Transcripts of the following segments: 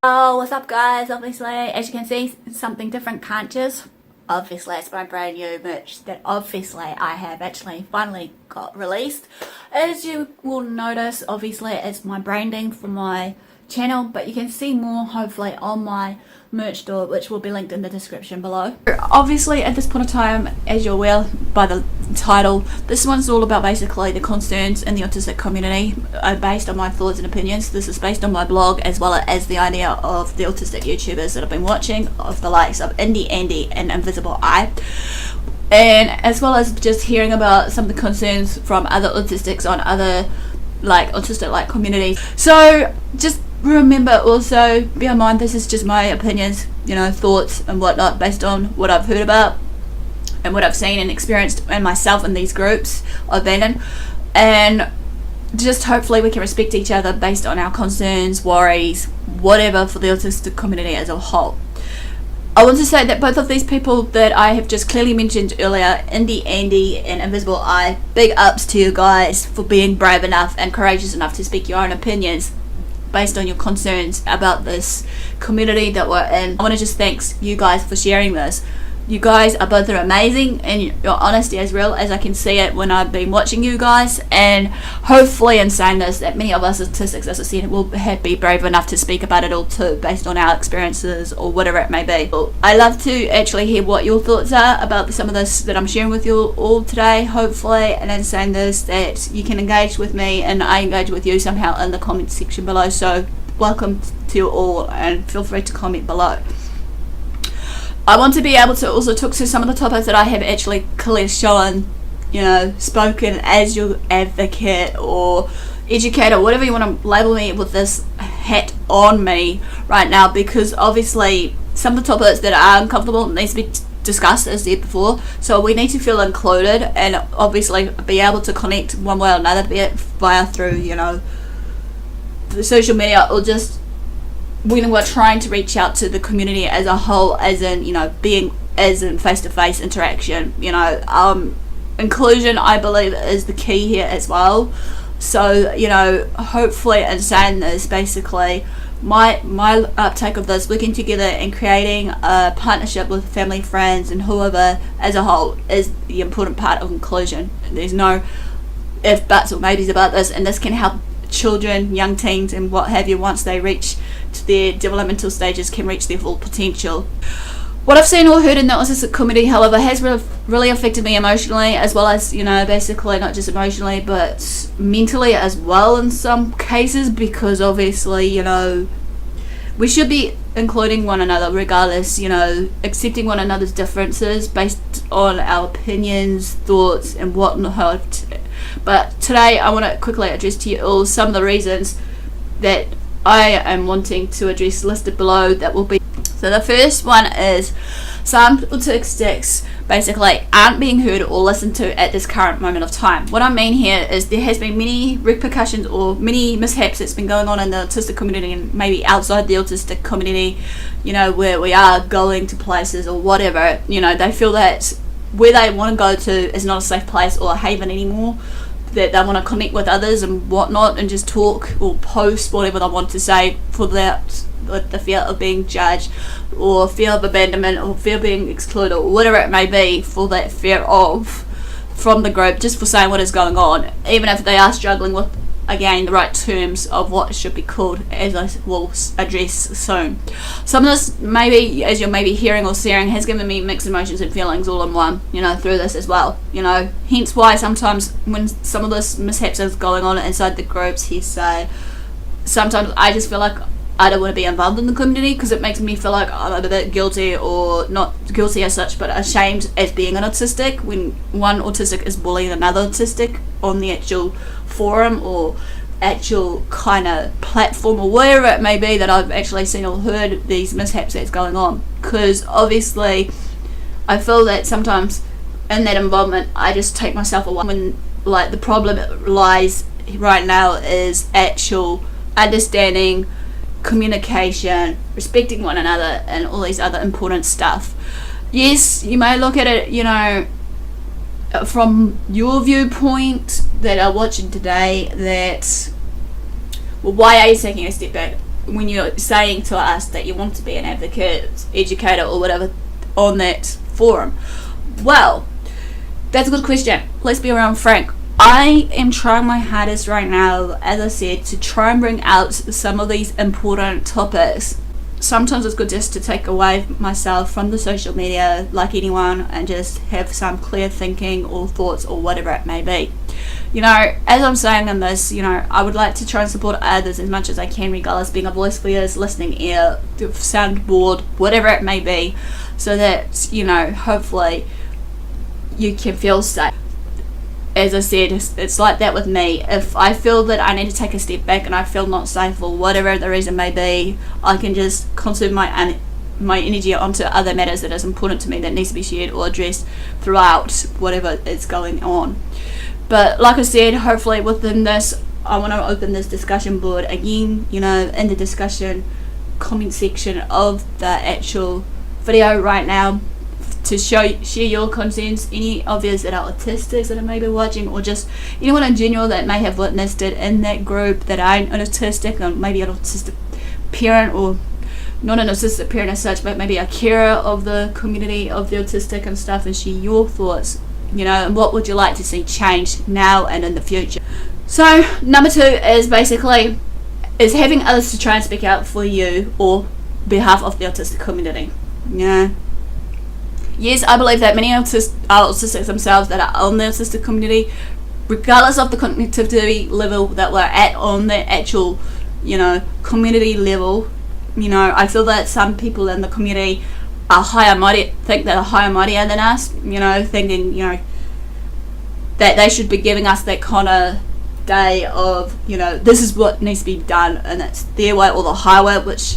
Oh, what's up guys? Obviously, as you can see, something different can't just. Obviously, it's my brand new merch that obviously I have actually finally got released. As you will notice, obviously it's my branding for my channel, but you can see more hopefully on my merch store, which will be linked in the description below. Obviously at this point of time, as you're aware by the title, this one's all about basically the concerns in the autistic community based on my thoughts and opinions. This is based on my blog as well as the idea of the autistic YouTubers that I've been watching, of the likes of IndieAndy and Invisiblei, and as well as just hearing about some of the concerns from other autistics on other like autistic like communities. So just remember, also bear in mind, this is just my opinions, you know, thoughts and whatnot based on what I've heard about and what I've seen and experienced and myself in these groups I've been in, and just hopefully we can respect each other based on our concerns, worries, whatever, for the autistic community as a whole. I want to say that both of these people that I have just clearly mentioned earlier, IndieAndy and Invisiblei, big ups to you guys for being brave enough and courageous enough to speak your own opinions based on your concerns about this community that we're in. I want to just thank you guys for sharing this. You guys are both amazing, and your honesty is real, as I can see it when I've been watching you guys, and hopefully in saying this that many of us autistics, as I said, will be brave enough to speak about it all too, based on our experiences or whatever it may be. I love to actually hear what your thoughts are about some of this that I'm sharing with you all today, hopefully, and in saying this that you can engage with me and I engage with you somehow in the comment section below. So welcome to you all, and feel free to comment below. I want to be able to also talk to some of the topics that I have actually clearly shown, you know, spoken as your advocate or educator, whatever you want to label me with this hat on me right now, because obviously some of the topics that are uncomfortable needs to be discussed, as said before, so we need to feel included and obviously be able to connect one way or another, be it via through, you know, the social media or just when we're trying to reach out to the community as a whole, as in, you know, being as in face-to-face interaction. You know, inclusion, I believe, is the key here as well. So, you know, hopefully in saying this, basically my uptake of this, working together and creating a partnership with family, friends and whoever as a whole, is the important part of inclusion. There's no if, buts or maybes about this, and this can help children, young teens and what have you, once they reach to their developmental stages, can reach their full potential. What I've seen or heard in the autistic community, however, has really affected me emotionally, as well as, you know, basically not just emotionally but mentally as well in some cases, because obviously, you know, we should be including one another regardless, you know, accepting one another's differences based on our opinions, thoughts and whatnot. But today I want to quickly address to you all some of the reasons that I am wanting to address listed below. That will be, so the first one is some autistics basically aren't being heard or listened to at this current moment of time. What I mean here is there has been many repercussions or many mishaps that's been going on in the autistic community and maybe outside the autistic community, you know, where we are going to places or whatever, you know, they feel that where they want to go to is not a safe place or a haven anymore, that they want to connect with others and whatnot and just talk or post whatever they want to say for that, with the fear of being judged or fear of abandonment or fear of being excluded or whatever it may be, for that fear of from the group, just for saying what is going on, even if they are struggling with, again, the right terms of what should be called, as I will address soon. Some of this, maybe as you're maybe hearing or seeing, has given me mixed emotions and feelings all in one, you know, through this as well, you know, hence why sometimes when some of this mishaps is going on inside the groups, he say, sometimes I just feel like I don't want to be involved in the community, because it makes me feel like I'm a bit guilty, or not guilty as such, but ashamed as being an autistic, when one autistic is bullying another autistic on the actual forum or actual kind of platform or wherever it may be that I've actually seen or heard these mishaps that's going on. Because obviously I feel that sometimes in that involvement I just take myself away, when like the problem lies right now is actual understanding, communication, respecting one another and all these other important stuff. Yes, you may look at it, you know, from your viewpoint that are watching today, that, well, why are you taking a step back? when you're saying to us that you want to be an advocate, educator or whatever on that forum? Well, that's a good question. Let's be around frank. I am trying my hardest right now, as I said, to try and bring out some of these important topics. Sometimes it's good just to take away myself from the social media like anyone and just have some clear thinking or thoughts or whatever it may be. You know, as I'm saying in this, you know, I would like to try and support others as much as I can, regardless, being a voice for ears, listening ear, soundboard, whatever it may be, so that, you know, hopefully you can feel safe. As I said, it's like that with me. If I feel that I need to take a step back and I feel not safe or whatever the reason may be, I can just conserve my energy onto other matters that is important to me that needs to be shared or addressed throughout whatever is going on. But like I said, hopefully within this, I want to open this discussion board again, you know, in the discussion comment section of the actual video right now, to share your concerns, any of you that are autistics that are maybe watching, or just anyone in general that may have witnessed it in that group that aren't an autistic, or maybe an autistic parent, or not an autistic parent as such, but maybe a carer of the community of the autistic and stuff, and share your thoughts, you know, and what would you like to see change now and in the future. So number 2 is basically having others to try and speak out for you or behalf of the autistic community. Yeah. Yes, I believe that many autistics themselves that are on the autistic community, regardless of the connectivity level that we're at on the actual, you know, community level, you know, I feel that some people in the community are think they're higher mightier than us, you know, thinking, you know, that they should be giving us that kind of day of, you know, this is what needs to be done and it's their way or the highway, which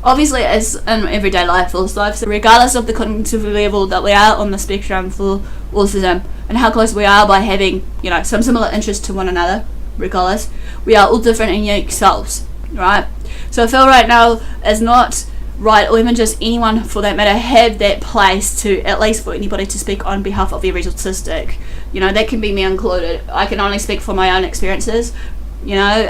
obviously is in everyday life also. So regardless of the cognitive level that we are on the spectrum for autism and how close we are by having, you know, some similar interests to one another, regardless, we are all different and unique selves, right? So I feel right now is not right, or even just anyone for that matter, have that place to, at least for anybody to speak on behalf of every autistic. You know, that can be me included. I can only speak for my own experiences, you know,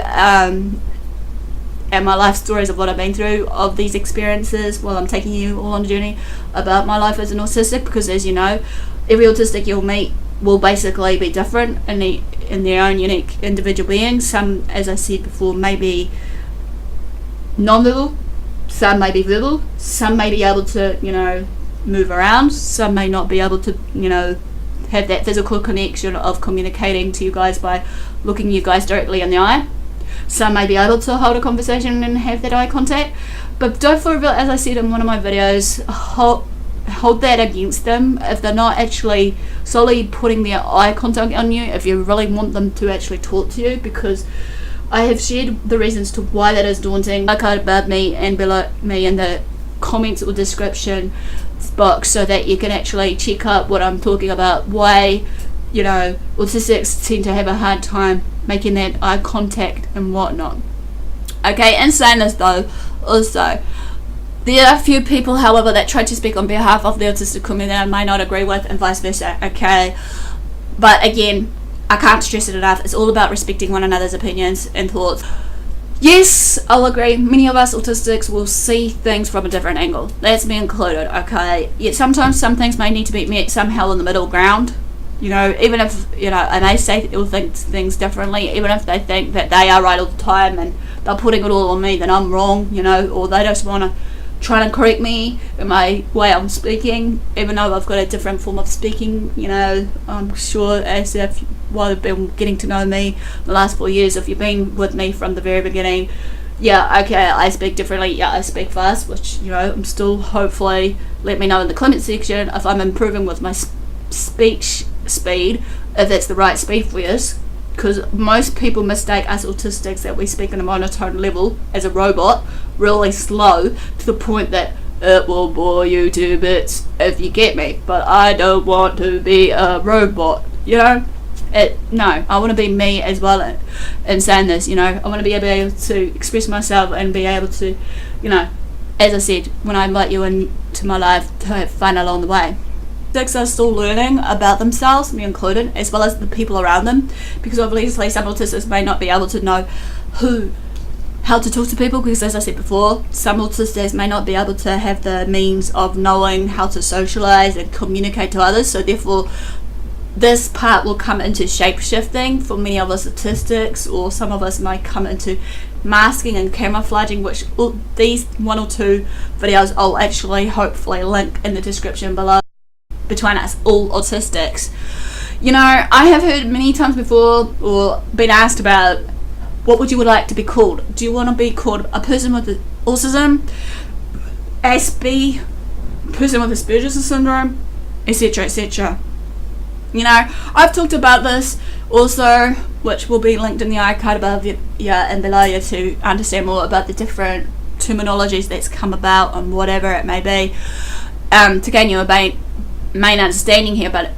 and my life stories of what I've been through of these experiences while I'm taking you all on a journey about my life as an autistic, because as you know, every autistic you'll meet will basically be different in their own unique individual beings. Some, as I said before, may be non-verbal, some may be verbal, some may be able to, you know, move around, some may not be able to, you know, have that physical connection of communicating to you guys by looking you guys directly in the eye. Some may be able to hold a conversation and have that eye contact, but don't feel, as I said in one of my videos, hold that against them if they're not actually solely putting their eye contact on you, if you really want them to actually talk to you, because I have shared the reasons to why that is daunting. Like above me and below me in the comments or description box, so that you can actually check out what I'm talking about, why, you know, autistics tend to have a hard time making that eye contact and whatnot. Okay, in saying this though, also, there are a few people, however, that try to speak on behalf of the autistic community that I may not agree with, and vice versa, okay? But again, I can't stress it enough, it's all about respecting one another's opinions and thoughts. Yes, I'll agree, many of us autistics will see things from a different angle. That's me included, okay? Yet sometimes some things may need to be met somehow in the middle ground. You know, even if, you know, and they say or think things differently, even if they think that they are right all the time and they're putting it all on me, then I'm wrong, you know, or they just want to try and correct me in my way I'm speaking, even though I've got a different form of speaking, you know. I'm sure, as if while you've been getting to know me the last 4 years, if you've been with me from the very beginning, yeah, okay, I speak differently, yeah, I speak fast, which, you know, I'm still, hopefully, let me know in the comment section if I'm improving with my speech speed, if that's the right speed for you, because most people mistake us autistics that we speak in a monotone level as a robot, really slow, to the point that it will bore you to bits, if you get me. But I don't want to be a robot, you know. No, I want to be me as well in saying this, you know. I want to be able to express myself and be able to, you know, as I said, when I invite you into my life, to have fun along the way. Autistics are still learning about themselves, me included, as well as the people around them, because obviously some autistics may not be able to know who how to talk to people, because as I said before, some autistics may not be able to have the means of knowing how to socialize and communicate to others, so therefore this part will come into shape-shifting for many of us autistics, or some of us might come into masking and camouflaging, which these 1 or 2 videos I'll actually hopefully link in the description below between us all autistics. You know, I have heard many times before or been asked about what would you like to be called. Do you want to be called a person with autism, Aspie, person with Asperger's syndrome, etc, etc. You know, I've talked about this also, which will be linked in the iCard above and below you to understand more about the different terminologies that's come about and whatever it may be, to gain your main understanding here. But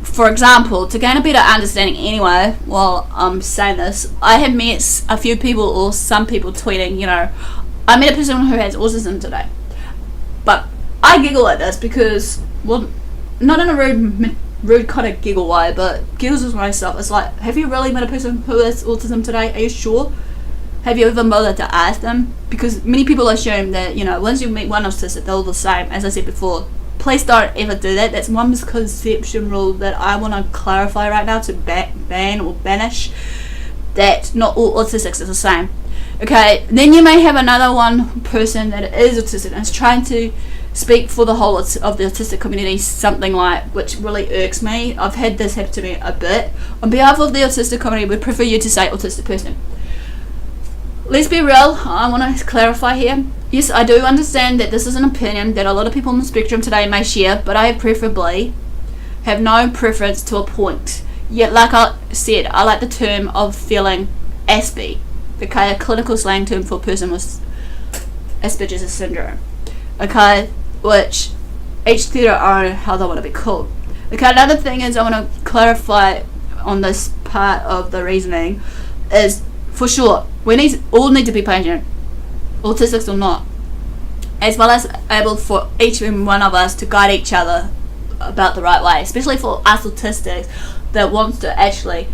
for example, to gain a better understanding anyway, while I'm saying this, I have met a few people or some people tweeting, you know, I met a person who has autism today. But I giggle at this because, well, not in a rude kind of giggle way, but giggles with myself. It's like, have you really met a person who has autism today? Are you sure? Have you ever bothered to ask them? Because many people assume that, you know, once you meet one autistic, they're all the same. As I said before, please don't ever do that. That's one misconception rule that I want to clarify right now, to ban or banish, that not all autistics are the same. Okay, then you may have another one person that is autistic and is trying to speak for the whole of the autistic community, something like, which really irks me. I've had this happen to me a bit. On behalf of the autistic community, we prefer you to say autistic person. Let's be real, I want to clarify here. Yes, I do understand that this is an opinion that a lot of people on the spectrum today may share, but I preferably have no preference to a point. Yet, like I said, I like the term of feeling Aspie, okay, a clinical slang term for a person with Asperger's syndrome, okay, which each to their own how they want to be called. Okay, another thing is I want to clarify on this part of the reasoning is, for sure, we all need to be patient, autistics or not, as well as able for each and one of us to guide each other about the right way, especially for us autistics that wants to actually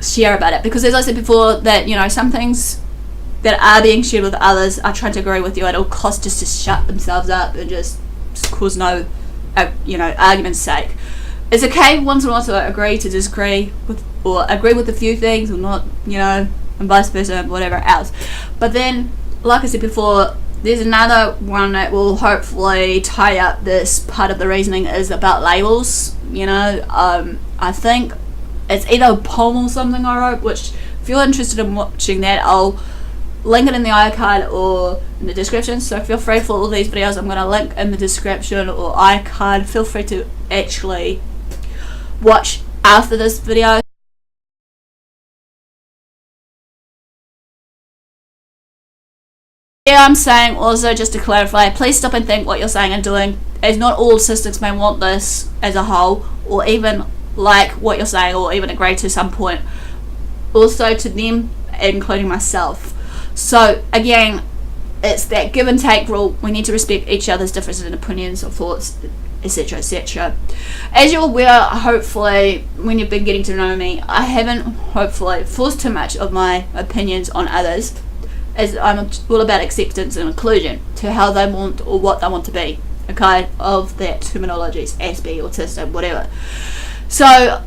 share about it. Because as I said before, that, you know, some things that are being shared with others are trying to agree with you at all costs, just to shut themselves up and just cause no, you know, argument's sake. It's okay once in a while to agree to disagree with, or agree with a few things or not, you know, and vice versa, whatever else. But then, like I said before, there's another one that will hopefully tie up this part of the reasoning, is about labels. You know, I think it's either a poem or something I wrote, which if you're interested in watching that, I'll link it in the iCard or in the description. So feel free, for all these videos I'm going to link in the description or iCard. Feel free to actually watch after this video. Yeah, I'm saying also, just to clarify, please stop and think what you're saying and doing, as not all autistics may want this as a whole, or even like what you're saying, or even agree to some point. Also to them, including myself. So again, it's that give and take rule. We need to respect each other's differences in opinions or thoughts, etc, etc. As you're aware, hopefully, when you've been getting to know me, I haven't hopefully forced too much of my opinions on others, as I'm all about acceptance and inclusion to how they want or what they want to be, okay, of that terminologies, Aspie, autistic, whatever. So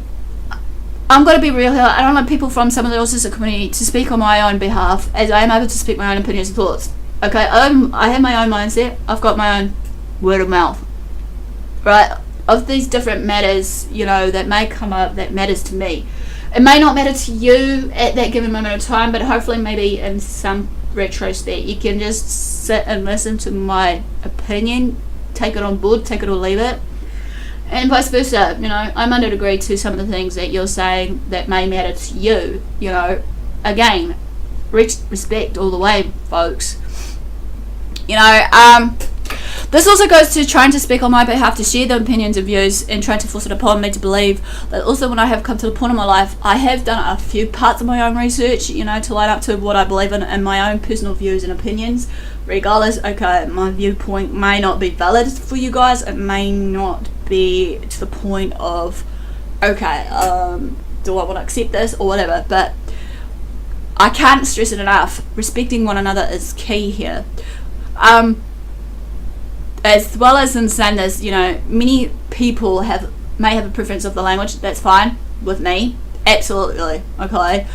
I'm going to be real here. I don't like people from some of the autistic community to speak on my own behalf, as I am able to speak my own opinions and thoughts. Okay, I have my own mindset. I've got my own word of mouth, right, of these different matters, you know, that may come up that matters to me. It may not matter to you at that given moment of time, but hopefully maybe in some retrospect you can just sit and listen to my opinion, take it on board, take it or leave it, and vice versa. You know, I might not agree to some of the things that you're saying that may matter to you. You know, again, respect all the way, folks. You know, this also goes to trying to speak on my behalf, to share the opinions and views, and trying to force it upon me to believe that also when I have come to the point in my life, I have done a few parts of my own research, you know, to line up to what I believe in and my own personal views and opinions. Regardless, okay, my viewpoint may not be valid for you guys, it may not be to the point of, okay, do I want to accept this or whatever, but I can't stress it enough, respecting one another is key here. As well as in saying this, you know, many people may have a preference of the language. That's fine with me, absolutely, okay.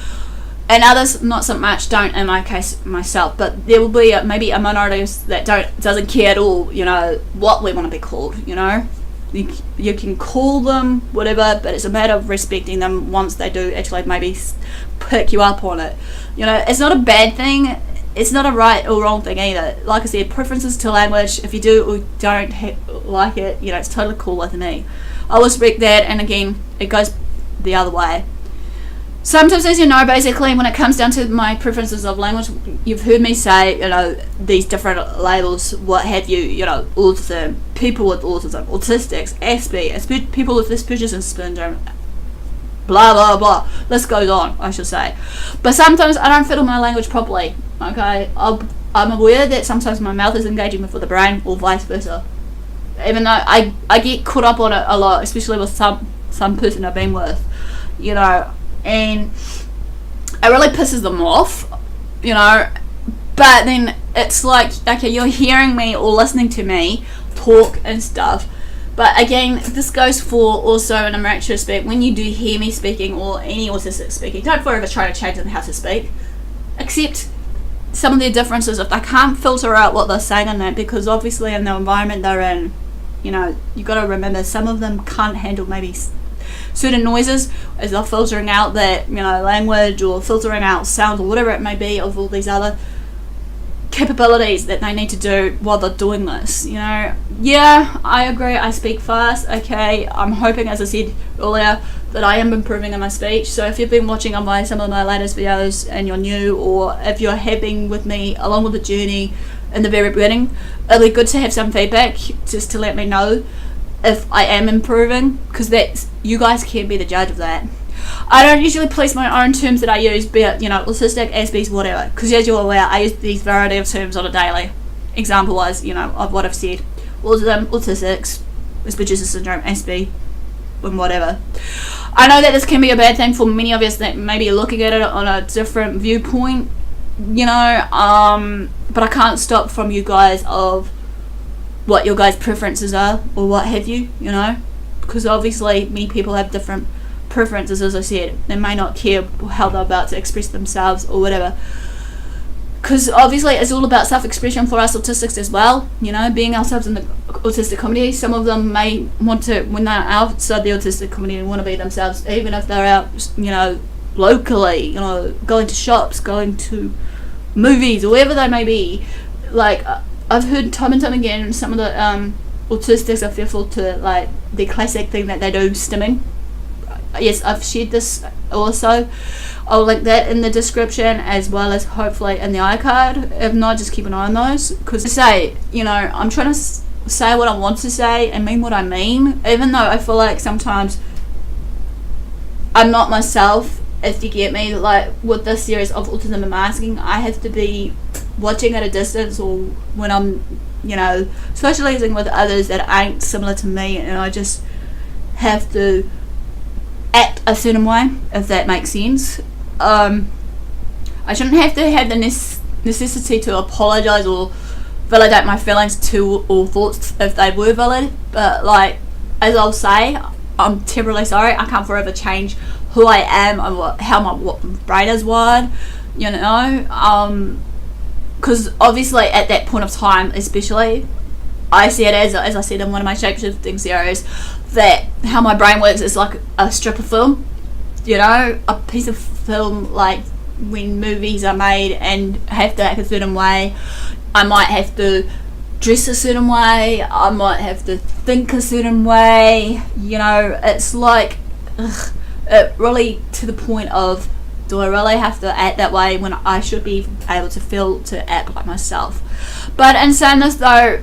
And others not so much, don't, in my case myself, but there will be maybe a minority that doesn't care at all, you know, what we want to be called, you know. You can call them whatever, but it's a matter of respecting them once they do actually maybe pick you up on it. You know, it's not a bad thing, it's not a right or wrong thing either. Like I said, preferences to language, if you do or don't like it, you know, it's totally cool with me. I respect that, and again, it goes the other way. Sometimes, as you know, basically when it comes down to my preferences of language, you've heard me say, you know, these different labels, what have you, you know, autism, people with autism, autistics, Aspie, people with Asperger's syndrome, blah blah blah, list goes on, I should say. But sometimes I don't fiddle my language properly, okay. I'm aware that sometimes my mouth is engaging before the brain, or vice versa, even though I get caught up on it a lot, especially with some person I've been with, you know, and it really pisses them off, you know. But then it's like, okay, you're hearing me or listening to me talk and stuff, but again, this goes for also in a retrospect, when you do hear me speaking or any autistic speaking, don't forever try to change them how to speak. Accept some of their differences if they can't filter out what they're saying in that, because obviously in the environment they're in, you know, you got to remember some of them can't handle maybe certain noises as they're filtering out that, you know, language, or filtering out sound, or whatever it may be, of all these other capabilities that they need to do while they're doing this, you know. Yeah, I agree, I speak fast, okay. I'm hoping, as I said earlier, that I am improving in my speech. So if you've been watching on some of my latest videos and you're new, or if you're having with me along with the journey in the very beginning, it'll be good to have some feedback just to let me know if I am improving, because that's, you guys can be the judge of that. I don't usually place my own terms that I use, be it, you know, autistic, Aspies, whatever, because as you're aware, I use these variety of terms on a daily. Example wise, you know, of what I've said: autism, autistics, Asperger's syndrome, Aspie, and whatever. I know that this can be a bad thing for many of us that may be looking at it on a different viewpoint, you know, but I can't stop from you guys of what your guys' preferences are, or what have you, you know, because obviously many people have different preferences. As I said, they may not care how they're about to express themselves or whatever, because obviously it's all about self-expression for us autistics as well, you know, being ourselves in the autistic community. Some of them may want to, when they're outside the autistic community, want to be themselves, even if they're out, you know, locally, you know, going to shops, going to movies, or wherever they may be. Like, I've heard time and time again, some of the autistics are fearful to, like, the classic thing that they do, stimming. Yes, I've shared this also. I'll link that in the description, as well as hopefully in the iCard. If not, just keep an eye on those, because say, you know, I'm trying to say what I want to say and mean what I mean, even though I feel like sometimes I'm not myself, if you get me. Like with this series of autism and masking, I have to be watching at a distance, or when I'm, you know, socializing with others that ain't similar to me, and I just have to act a certain way, if that makes sense. I shouldn't have to have the necessity to apologize or validate my feelings to or thoughts if they were valid, but like, as I'll say, I'm terribly sorry. I can't forever change who I am and how my brain is wired, you know, because obviously at that point of time especially, I see it as I said in one of my shapeshifting series, that how my brain works is like a strip of film, you know, a piece of film. Like when movies are made and have to act a certain way, I might have to dress a certain way, I might have to think a certain way, you know. It's like, it really, to the point of, do I really have to act that way when I should be able to feel to act like myself? But in saying this though,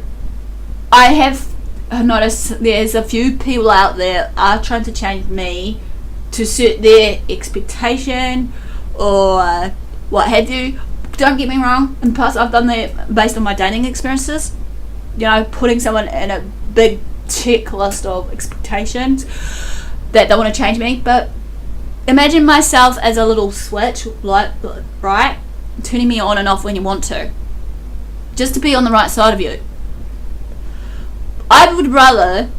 I have noticed there's a few people out there are trying to change me to suit their expectation or what have you. Don't get me wrong, in the past I've done that based on my dating experiences, you know, putting someone in a big checklist of expectations that they want to change me. But imagine myself as a little switch, like, right, turning me on and off when you want to, just to be on the right side of you. I would rather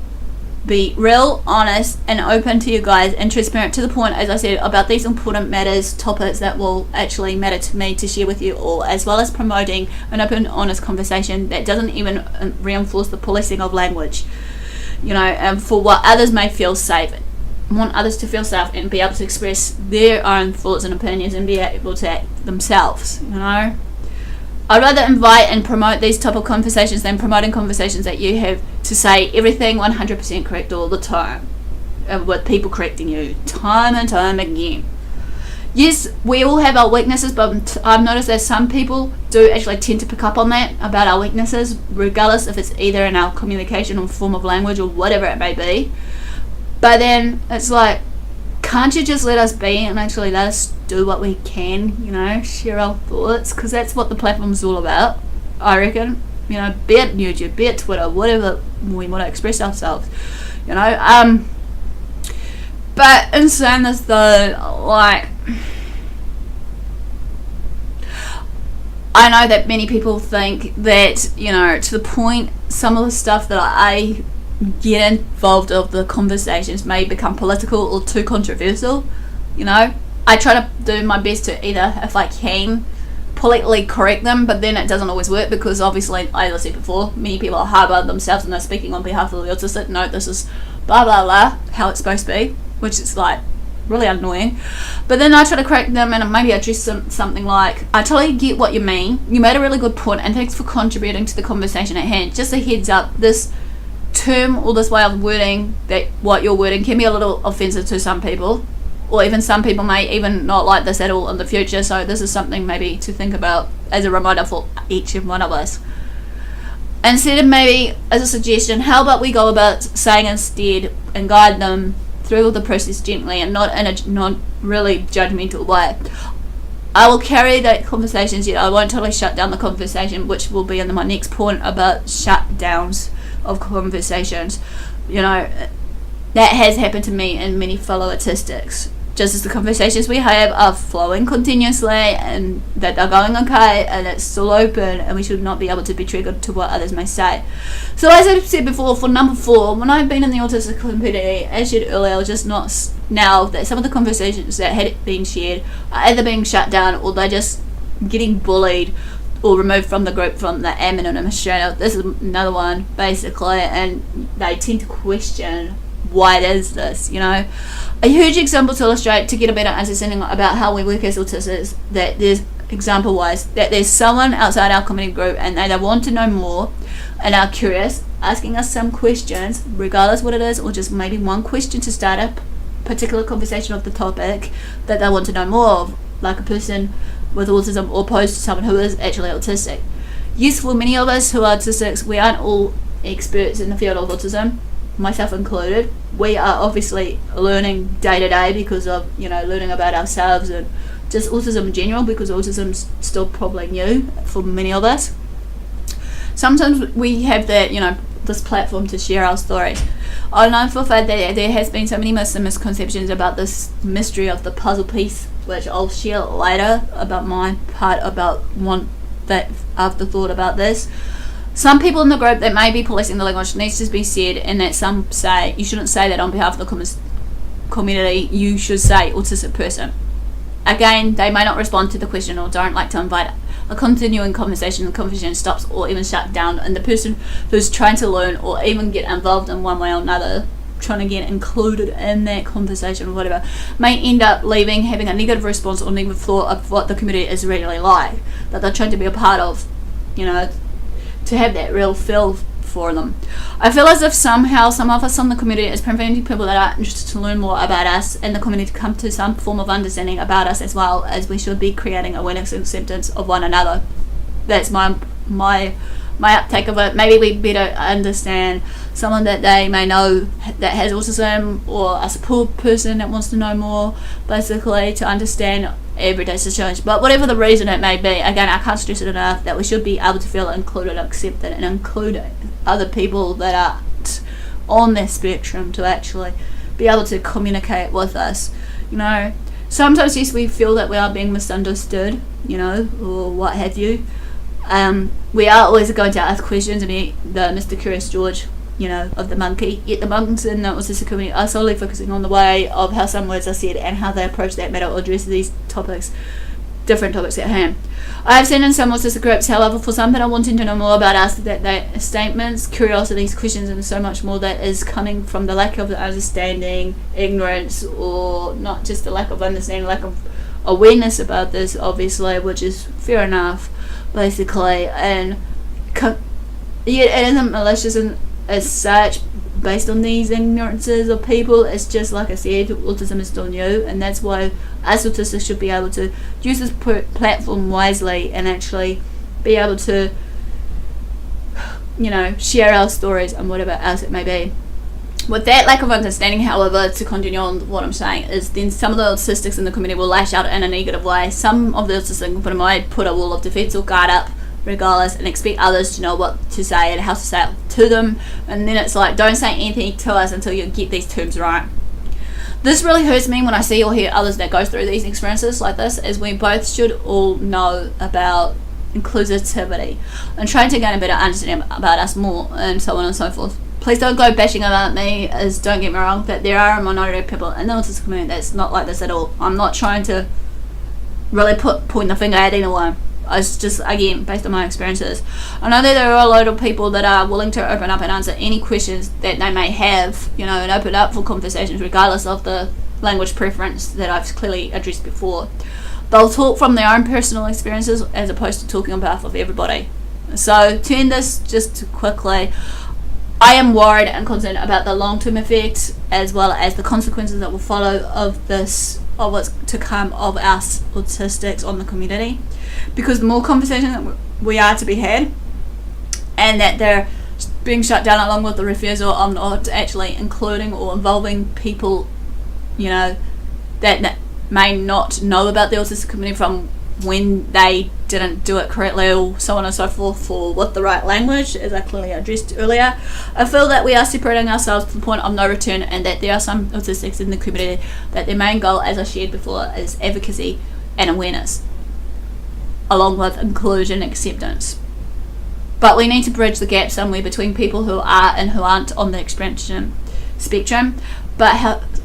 be real, honest, and open to you guys, and transparent to the point, as I said, about these important matters, topics that will actually matter to me to share with you all, as well as promoting an open, honest conversation that doesn't even reinforce the policing of language, and for what others may feel safe. I want others to feel safe and be able to express their own thoughts and opinions and be able to act themselves, I'd rather invite and promote these type of conversations than promoting conversations that you have to say everything 100% correct all the time, with people correcting you time and time again. Yes, we all have our weaknesses, but I've noticed that some people do actually tend to pick up on that, about our weaknesses, regardless if it's either in our communication or form of language or whatever it may be. But then it's like, can't you just let us be and actually let us do what we can, share our thoughts, because that's what the platform's all about, I reckon. Be it YouTube, be it Twitter, whatever we want to express ourselves, But in saying this though, like, I know that many people think that, to the point, some of the stuff that I get involved of the conversations may become political or too controversial. I try to do my best to either, if I can, politically correct them, but then it doesn't always work, because obviously, as I said before, many people are hard on themselves and they're speaking on behalf of the autistic. No, this is blah blah blah, how it's supposed to be, which is like really annoying. But then I try to correct them and maybe address something like, I totally get what you mean, you made a really good point, and thanks for contributing to the conversation at hand. Just a heads up, this term or this way of wording, that what you're wording can be a little offensive to some people, or even some people may even not like this at all in the future, so this is something maybe to think about as a reminder for each and one of us. Instead of, maybe as a suggestion, how about we go about saying instead and guide them through the process gently and not in a not really judgmental way. I will carry that conversations, yet I won't totally shut down the conversation, which will be in my next point about shutdowns of conversations. That has happened to me and many fellow autistics. Just as the conversations we have are flowing continuously and that they're going okay and it's still open, and we should not be able to be triggered to what others may say. So as I said before, for number 4, when I've been in the autistic community, as shared earlier, I was just not now that some of the conversations that had been shared are either being shut down or they're just getting bullied or removed from the group from the admin and administrator. This is another one basically, and they tend to question, why is this, A huge example to illustrate, to get a better understanding about how we work as autistics, that there's, example-wise, that there's someone outside our community group and they want to know more and are curious, asking us some questions, regardless what it is, or just maybe one question to start a particular conversation of the topic that they want to know more of, like a person with autism or opposed to someone who is actually autistic. Yes, for many of us who are autistics, we aren't all experts in the field of autism, myself included. We are obviously learning day to day because of learning about ourselves and just autism in general, because autism's still probably new for many of us. Sometimes we have that this platform to share our stories. I know for a fact that there has been so many misconceptions about this mystery of the puzzle piece, which I'll share later about my part about one that I've thought about this. Some people in the group that may be policing the language needs to be said, and that some say you shouldn't say that on behalf of the community, you should say autistic person. Again, they may not respond to the question or don't like to invite a continuing conversation. The conversation stops or even shut down, and the person who's trying to learn or even get involved in one way or another, trying to get included in that conversation or whatever, may end up leaving having a negative response or negative thought of what the community is really like, that they're trying to be a part of, to have that real feel for them. I feel as if somehow some of us in the community is preventing people that are interested to learn more about us and the community to come to some form of understanding about us, as well as we should be creating awareness and acceptance of one another. That's my uptake of it. Maybe we better understand someone that they may know that has autism, or a support person that wants to know more, basically to understand everyday situation. But whatever the reason it may be, again, I can't stress it enough that we should be able to feel included, accepted, and include other people that are on that spectrum to actually be able to communicate with us. you know. Sometimes, yes, we feel that we are being misunderstood, you know, or what have you. We are always going to ask questions and be the Mr. Curious George, you know, of the monkey. Yet the monks in the Autistic Community are solely focusing on the way of how some words are said and how they approach that matter or address these topics, different topics at hand. I have seen in some autistic groups, however, for some that are wanting to know more about us, that they statements, curiosities, questions, and so much more that is coming from the lack of understanding, ignorance, or not just the lack of understanding, lack of awareness about this, obviously, which is fair enough, basically. And yet it isn't malicious as such, based on these ignorances of people. It's just, like I said, autism is still new, and that's why us autistics should be able to use this platform wisely and actually be able to, you know, share our stories and whatever else it may be. With that lack of understanding, however, to continue on what I'm saying, is then some of the autistics in the community will lash out in a negative way. Some of the autistics might put a wall of defense or guard up regardless and expect others to know what to say and how to say it to them, and then it's like, don't say anything to us until you get these terms right. This really hurts me when I see or hear others that go through these experiences like this, as we both should all know about inclusivity and trying to gain a better understanding about us more, and so on and so forth. Please don't go bashing about me, as don't get me wrong, that there are a minority of people in the autistic community that's not like this at all. I'm not trying to really point the finger at anyone. It's just, again, based on my experiences. I know that there are a lot of people that are willing to open up and answer any questions that they may have, you know, and open up for conversations regardless of the language preference that I've clearly addressed before. They'll talk from their own personal experiences as opposed to talking on behalf of everybody. So, to end this just quickly, I am worried and concerned about the long-term effects as well as the consequences that will follow of this, of what's to come of us autistics on the community, because the more conversation that we are to be had, and that they're being shut down along with the refusal of not actually including or involving people, you know, that may not know about the autistic community from when they didn't do it correctly, or so on and so forth, for with the right language, as I clearly addressed earlier. I feel that we are separating ourselves to the point of no return, and that there are some autistics in the community that their main goal, as I shared before, is advocacy and awareness, along with inclusion and acceptance. But we need to bridge the gap somewhere between people who are and who aren't on the expression spectrum. But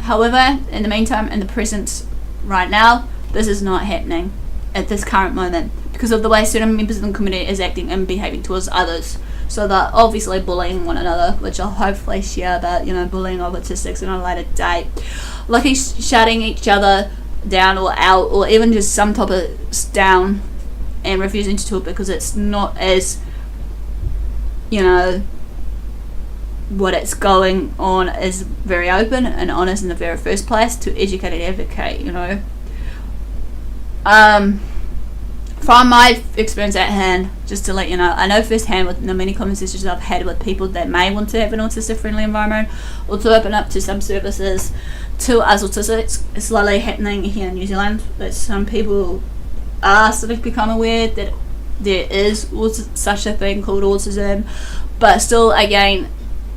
however, in the meantime, in the present right now, this is not happening at this current moment because of the way certain members of the community is acting and behaving towards others. So they're obviously bullying one another, which I'll hopefully share about, you know, bullying of autistics in a later date. Like shutting each other down or out, or even just some topics down and refusing to talk because it's not as, you know, what it's going on is very open and honest in the very first place to educate and advocate, you know. From my experience at hand, just to let you know, I know firsthand with the many conversations I've had with people that may want to have an autistic friendly environment or to open up to some services to us autistics. It's slowly happening here in New Zealand, that some people are starting to become aware that there is such a thing called autism, but still, again,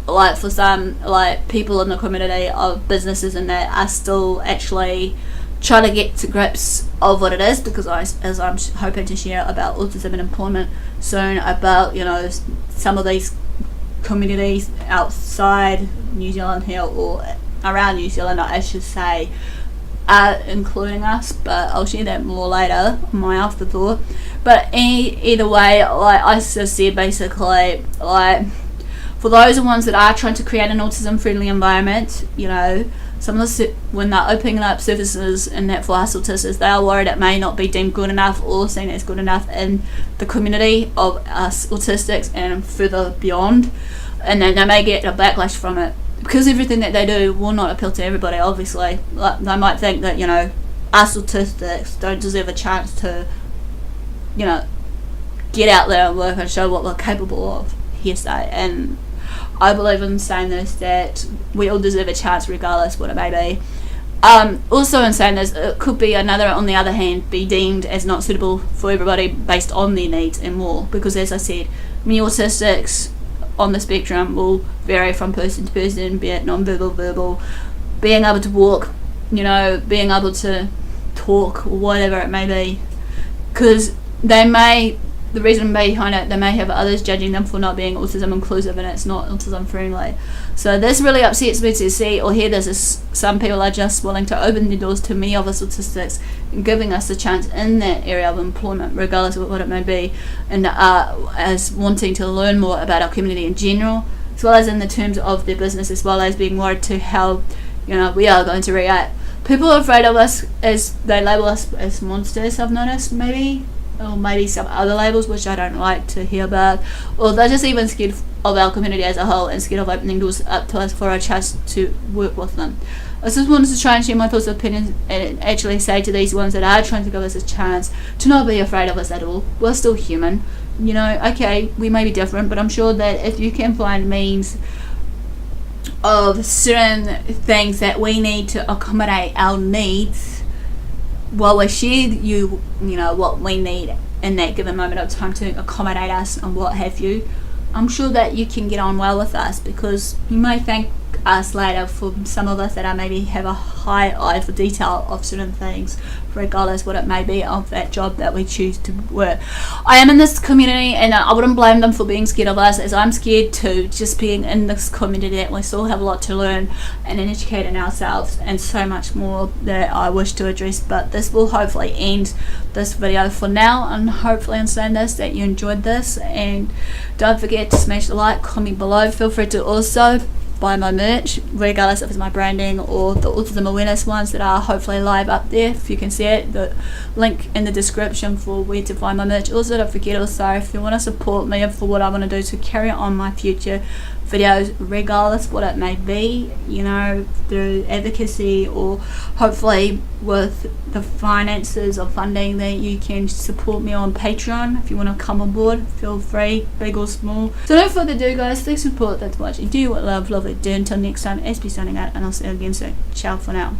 like for some, like people in the community of businesses and that are still actually trying to get to grips of what it is, because as I'm hoping to share about autism and employment soon, about, you know, some of these communities outside New Zealand here, or around New Zealand I should say, are including us, but I'll share that more later on my afterthought. But either way, like I just said, basically, like for those ones that are trying to create an autism friendly environment, you know, some of the when they're opening up services and that for us autistics, they are worried it may not be deemed good enough or seen as good enough in the community of us autistics and further beyond, and then they may get a backlash from it because everything that they do will not appeal to everybody. Obviously, like they might think that, you know, us autistics don't deserve a chance to, you know, get out there and work and show what we're capable of, hearsay. And I believe in saying this, that we all deserve a chance regardless what it may be. Also in saying this, it could be another, on the other hand, be deemed as not suitable for everybody based on their needs and more, because as I said, many autistics on the spectrum will vary from person to person, be it non-verbal, verbal, being able to walk, you know, being able to talk or whatever it may be, because the reason behind it, they may have others judging them for not being autism inclusive and it's not autism friendly. So this really upsets me to see or hear this, as some people are just willing to open their doors to many of us autistics and giving us a chance in that area of employment, regardless of what it may be, and as wanting to learn more about our community in general, as well as in the terms of their business, as well as being worried to how, you know, we are going to react. People are afraid of us as they label us as monsters, I've noticed, maybe, or maybe some other labels which I don't like to hear about, or they're just even scared of our community as a whole and scared of opening doors up to us for a chance to work with them. I just wanted to try and share my thoughts and opinions and actually say to these ones that are trying to give us a chance to not be afraid of us at all. We're still human, you know. Okay, we may be different, but I'm sure that if you can find means of certain things that we need to accommodate our needs, while we share you know, what we need in that given moment of time to accommodate us and what have you, I'm sure that you can get on well with us, because you may thank us later for some of us that are maybe have a high eye for detail of certain things, regardless what it may be of that job that we choose to work. I am in this community and I wouldn't blame them for being scared of us, as I'm scared too, just being in this community, that we still have a lot to learn and educate in ourselves and so much more that I wish to address. But this will hopefully end this video for now, and hopefully understand this, that you enjoyed this, and don't forget to smash the like, comment below. Feel free to also buy my merch, regardless if it's my branding or the autism awareness ones that are hopefully live up there. If you can see it, the link in the description for where to find my merch. Also, don't forget, also, if you want to support me for what I want to do to carry on my future videos, regardless what it may be, you know, through advocacy or hopefully with the finances or funding, that you can support me on Patreon. If you want to come on board, feel free, big or small. So no further ado, guys, thanks for support. That's what you do, what love, lovely do. Until next time, Aspie signing out, and I'll see you again soon. Ciao for now.